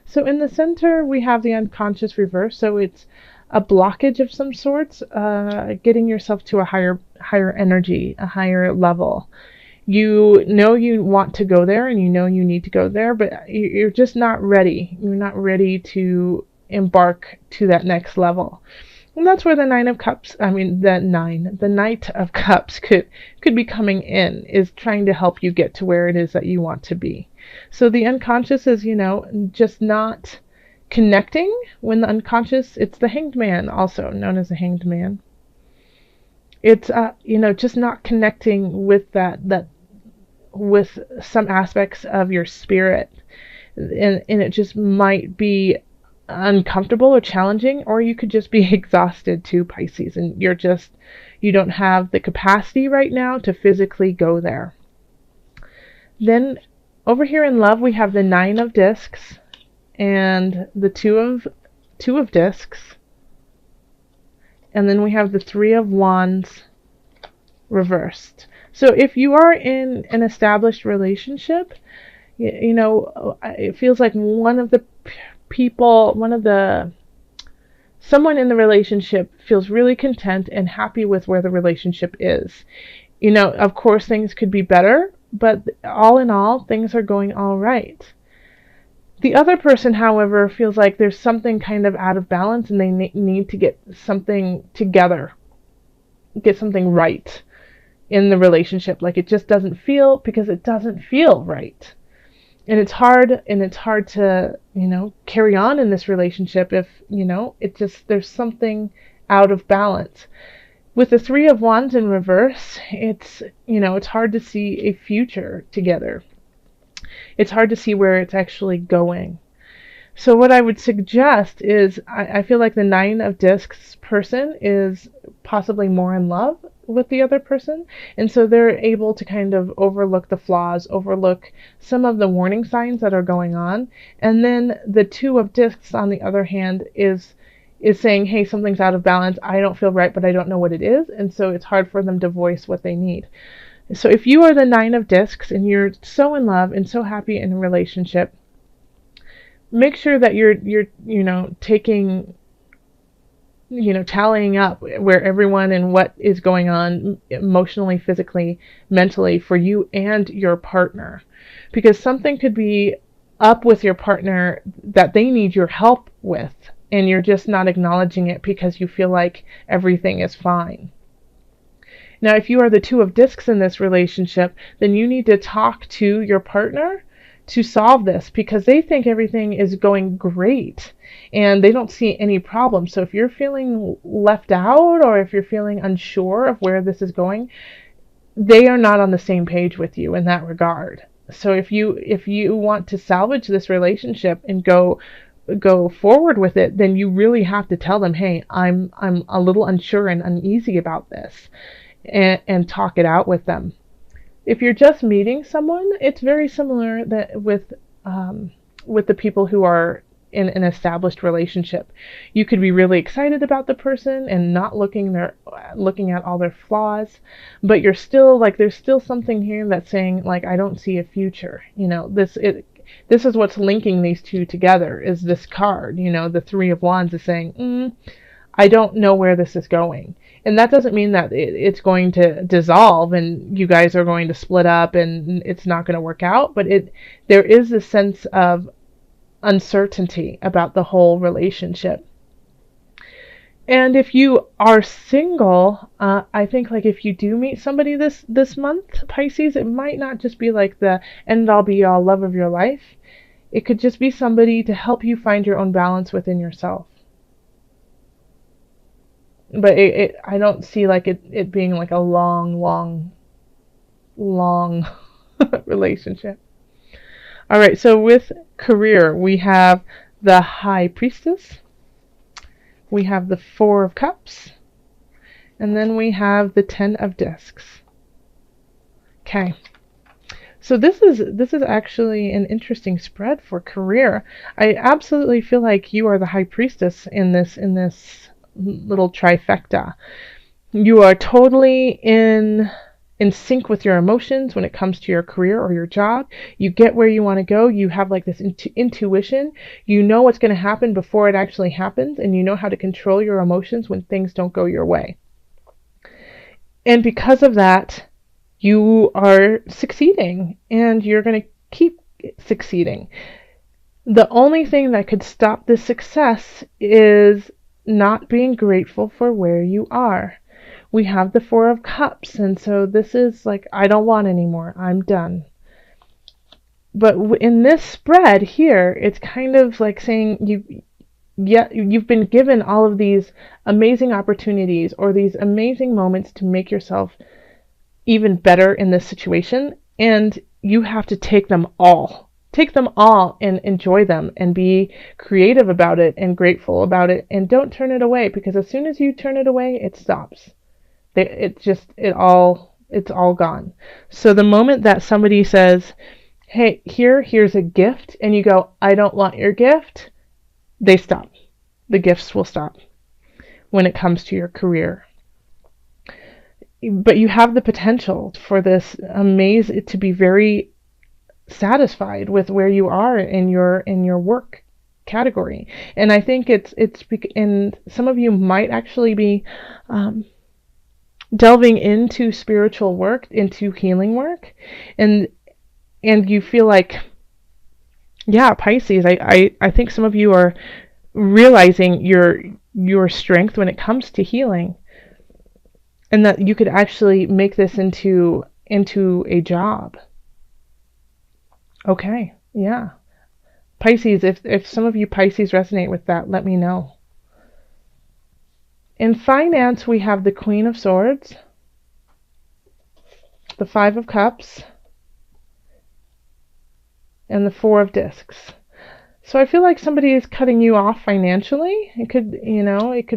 So in the center, we have the unconscious reverse. So it's a blockage of some sorts, getting yourself to a higher energy, a higher level. You know you want to go there and you know you need to go there, but you're just not ready. You're not ready to embark to that next level. And that's where the Nine of Cups, the Knight of Cups could be coming in, is trying to help you get to where it is that you want to be. So the unconscious is, just not connecting. When the unconscious, it's the Hanged Man, also known as the Hanged Man. It's just not connecting with that with some aspects of your spirit, and it just might be uncomfortable or challenging, or you could just be exhausted too, Pisces, and you don't have the capacity right now to physically go there. Then over here in love, we have the Nine of Discs and the two of Discs, and then we have the Three of Wands reversed. So if you are in an established relationship, it feels like someone in the relationship feels really content and happy with where the relationship is. Of course things could be better, but all in all, things are going all right. The other person, however, feels like there's something kind of out of balance and they need to get something together, get something right in the relationship. Like it just doesn't feel, because it doesn't feel right. And it's hard to, carry on in this relationship if, there's something out of balance. With the Three of Wands in reverse, it's hard to see a future together. It's hard to see where it's actually going. So what I would suggest is, I feel like the Nine of Discs person is possibly more in love with the other person, and so they're able to kind of overlook the flaws, overlook some of the warning signs that are going on. And then the Two of Discs, on the other hand, is saying, hey, something's out of balance, I don't feel right, but I don't know what it is, and so it's hard for them to voice what they need. So if you are the Nine of Discs and you're so in love and so happy in a relationship, make sure that you're taking, tallying up where everyone and what is going on emotionally, physically, mentally for you and your partner. Because something could be up with your partner that they need your help with, and you're just not acknowledging it because you feel like everything is fine. Now, if you are the Two of Discs in this relationship, then you need to talk to your partner to solve this, because they think everything is going great and they don't see any problem. So if you're feeling left out, or if you're feeling unsure of where this is going, they are not on the same page with you in that regard. So if you want to salvage this relationship and go forward with it, then you really have to tell them, hey, I'm a little unsure and uneasy about this, and talk it out with them. If you're just meeting someone, it's very similar that with the people who are in an established relationship. You could be really excited about the person and not looking at all their flaws, but you're still like, there's still something here that's saying, like, I don't see a future. This is what's linking these two together, is this card. The Three of Wands is saying, I don't know where this is going. And that doesn't mean that it's going to dissolve and you guys are going to split up and it's not going to work out, but there is a sense of uncertainty about the whole relationship. And if you are single, I think, like, if you do meet somebody this month, Pisces, it might not just be like the end all be all love of your life. It could just be somebody to help you find your own balance within yourself. But I don't see like it being like a long relationship. All right, so with career, we have the High Priestess, we have the Four of Cups, and then we have the Ten of Discs. Okay, so this is actually an interesting spread for career. I absolutely feel like you are the High Priestess in this little trifecta. You are totally in in sync with your emotions when it comes to your career or your job. You get where you want to go. You have like this intuition. You know what's going to happen before it actually happens, and you know how to control your emotions when things don't go your way. And because of that, you are succeeding, and you're going to keep succeeding. The only thing that could stop this success is not being grateful for where you are. We have the Four of Cups, and so this is like, I don't want anymore. I'm done. But in this spread here, it's kind of like saying you've been given all of these amazing opportunities or these amazing moments to make yourself even better in this situation, and you have to take them all. Take them all and enjoy them and be creative about it and grateful about it, and don't turn it away, because as soon as you turn it away, it stops. It's all gone. So the moment that somebody says, hey, here's a gift, and you go, I don't want your gift, they stop. The gifts will stop when it comes to your career. But you have the potential for this to be very satisfied with where you are in your work category. And I think and some of you might actually be delving into spiritual work, into healing work, and you feel like, yeah, Pisces, I think some of you are realizing your strength when it comes to healing, and that you could actually make this into a job. Okay, yeah. Pisces, if some of you Pisces resonate with that, let me know. In finance, we have the Queen of Swords, the Five of Cups, and the Four of Discs. So I feel like somebody is cutting you off financially. It could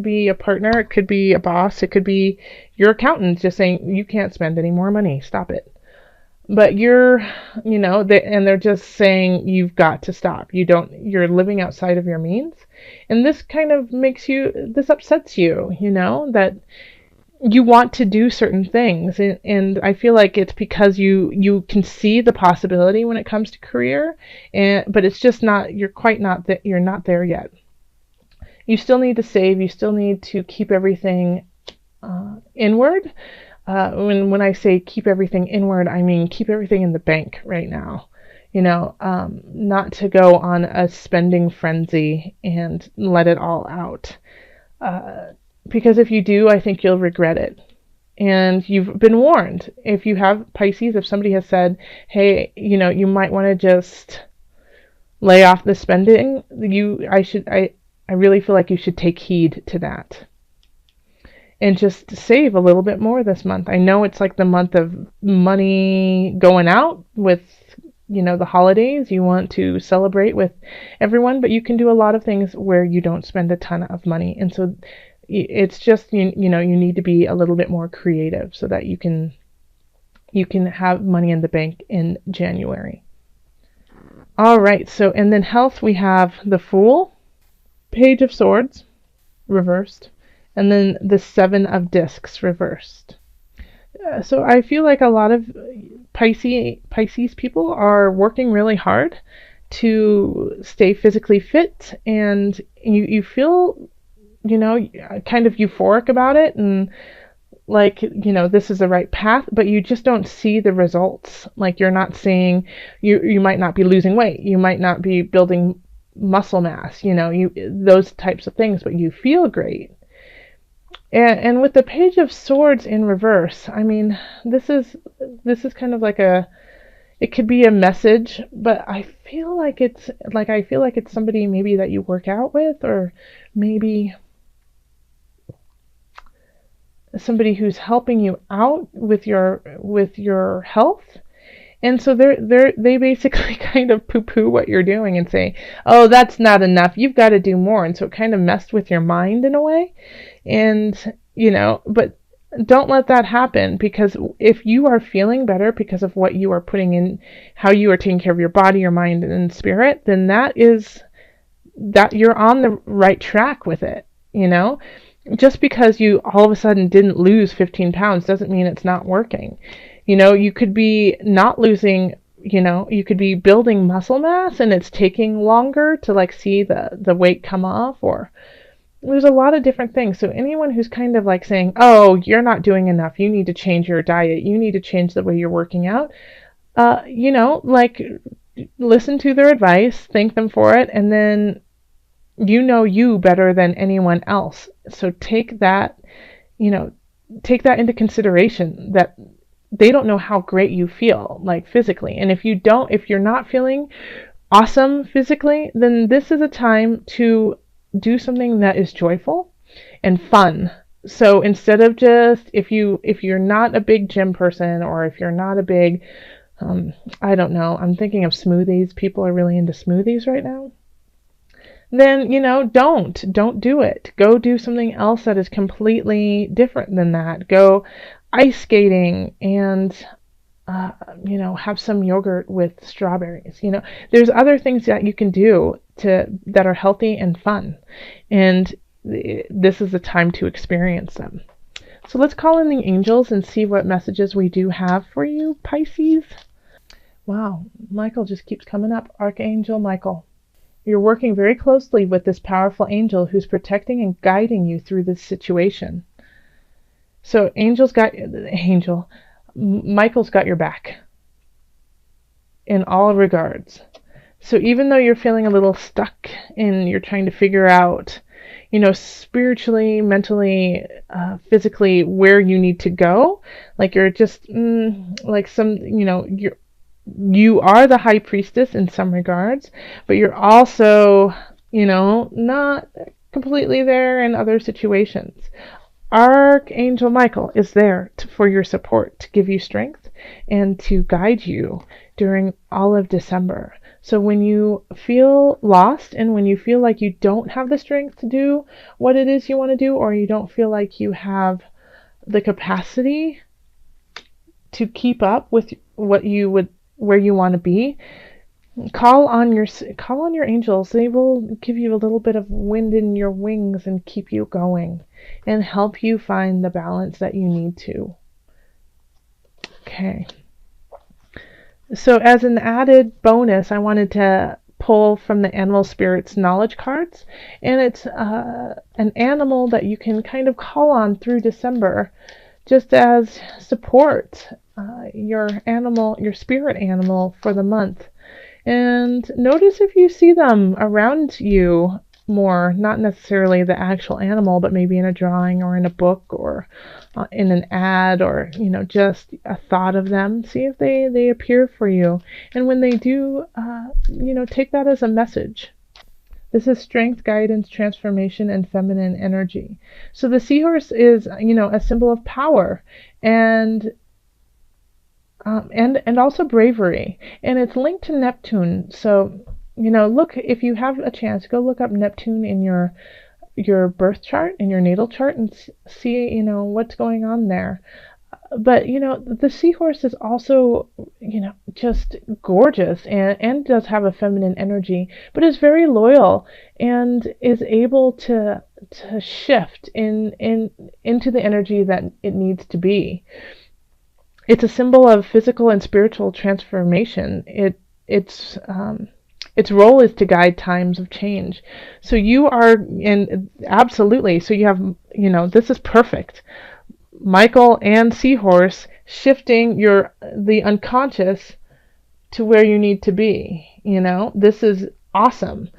be a partner, it could be a boss, it could be your accountant just saying, you can't spend any more money, stop it. But they're just saying you've got to stop. You're living outside of your means. And this kind of this upsets you, that you want to do certain things. And I feel like it's because you can see the possibility when it comes to career, but it's just not, you're not there yet. You still need to save, you still need to keep everything inward. When I say keep everything inward, I mean keep everything in the bank right now. Not to go on a spending frenzy and let it all out. Because if you do, I think you'll regret it. And you've been warned. If you have Pisces, if somebody has said, hey, you might want to just lay off the spending, I really feel like you should take heed to that. And just save a little bit more this month. I know it's like the month of money going out with, the holidays. You want to celebrate with everyone, but you can do a lot of things where you don't spend a ton of money. And so it's just, you need to be a little bit more creative so that you can have money in the bank in January. All right. So, and then health, we have the Fool, Page of Swords, reversed, and then the Seven of Discs reversed. So I feel like a lot of Pisces people are working really hard to stay physically fit, and you feel, kind of euphoric about it, and like, this is the right path, but you just don't see the results. Like, you're not seeing, you might not be losing weight, you might not be building muscle mass, those types of things, but you feel great. And with the Page of Swords in reverse, I mean, this is kind of like it could be a message, but I feel like it's somebody maybe that you work out with, or maybe somebody who's helping you out with your health. And so they basically kind of poo-poo what you're doing and say, oh, that's not enough, you've got to do more. And so it kind of messed with your mind in a way. And, but don't let that happen, because if you are feeling better because of what you are putting in, how you are taking care of your body, your mind, and spirit, then that you're on the right track with it, Just because you all of a sudden didn't lose 15 pounds doesn't mean it's not working. You could be not losing, you could be building muscle mass and it's taking longer to like see the weight come off, or there's a lot of different things. So anyone who's kind of like saying, oh, you're not doing enough, you need to change your diet, you need to change the way you're working out, like listen to their advice, thank them for it, and then you better than anyone else. So take that into consideration, that they don't know how great you feel like physically. And if you're not feeling awesome physically, then this is a time to do something that is joyful and fun. So instead of just, if you're not a big gym person, or if you're not a big, I don't know, I'm thinking of smoothies. People are really into smoothies right now. Then, don't do it. Go do something else that is completely different than that. Go ice skating and, have some yogurt with strawberries. There's other things that you can do that are healthy and fun. And this is the time to experience them. So let's call in the angels and see what messages we do have for you, Pisces. Wow, Michael just keeps coming up. Archangel Michael. You're working very closely with this powerful angel who's protecting and guiding you through this situation. So Michael's got your back in all regards. So even though you're feeling a little stuck and you're trying to figure out, spiritually, mentally, physically, where you need to go, like you're just you are the high priestess in some regards, but you're also, not completely there in other situations. Archangel Michael is there for your support, to give you strength and to guide you during all of December. So when you feel lost and when you feel like you don't have the strength to do what it is you want to do, or you don't feel like you have the capacity to keep up with where you want to be, call on your angels. They will give you a little bit of wind in your wings and keep you going and help you find the balance that you need to. Okay. So as an added bonus, I wanted to pull from the Animal Spirits knowledge cards, and it's an animal that you can kind of call on through December just as support, your spirit animal for the month. And notice if you see them around you more, not necessarily the actual animal, but maybe in a drawing or in a book or in an ad, or just a thought of them. See if they appear for you, and when they do, take that as a message. This is strength, guidance, transformation, and feminine energy. So the seahorse is, a symbol of power and also bravery, and it's linked to Neptune. So look, if you have a chance, go look up Neptune in your birth chart, in your natal chart, and see what's going on there. But the seahorse is also just gorgeous, and does have a feminine energy, but is very loyal and is able to shift into the energy that it needs to be. It's a symbol of physical and spiritual transformation. Its role is to guide times of change. So you are, and absolutely, so you have, this is perfect. Michael and Seahorse shifting the unconscious to where you need to be. This is awesome.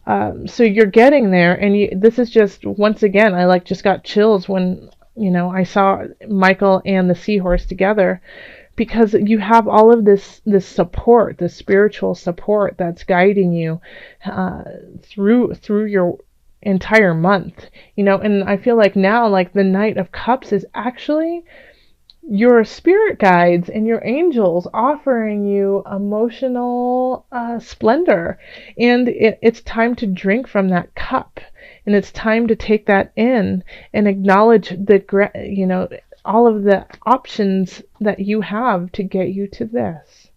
So you're getting there, and this is just, once again, I just got chills when I saw Michael and the seahorse together, because you have all of this support, this spiritual support that's guiding you through your entire month. And I feel like now, the Knight of Cups is actually your spirit guides and your angels offering you emotional splendor, and it's time to drink from that cup, and it's time to take that in and acknowledge all of the options that you have to get you to this.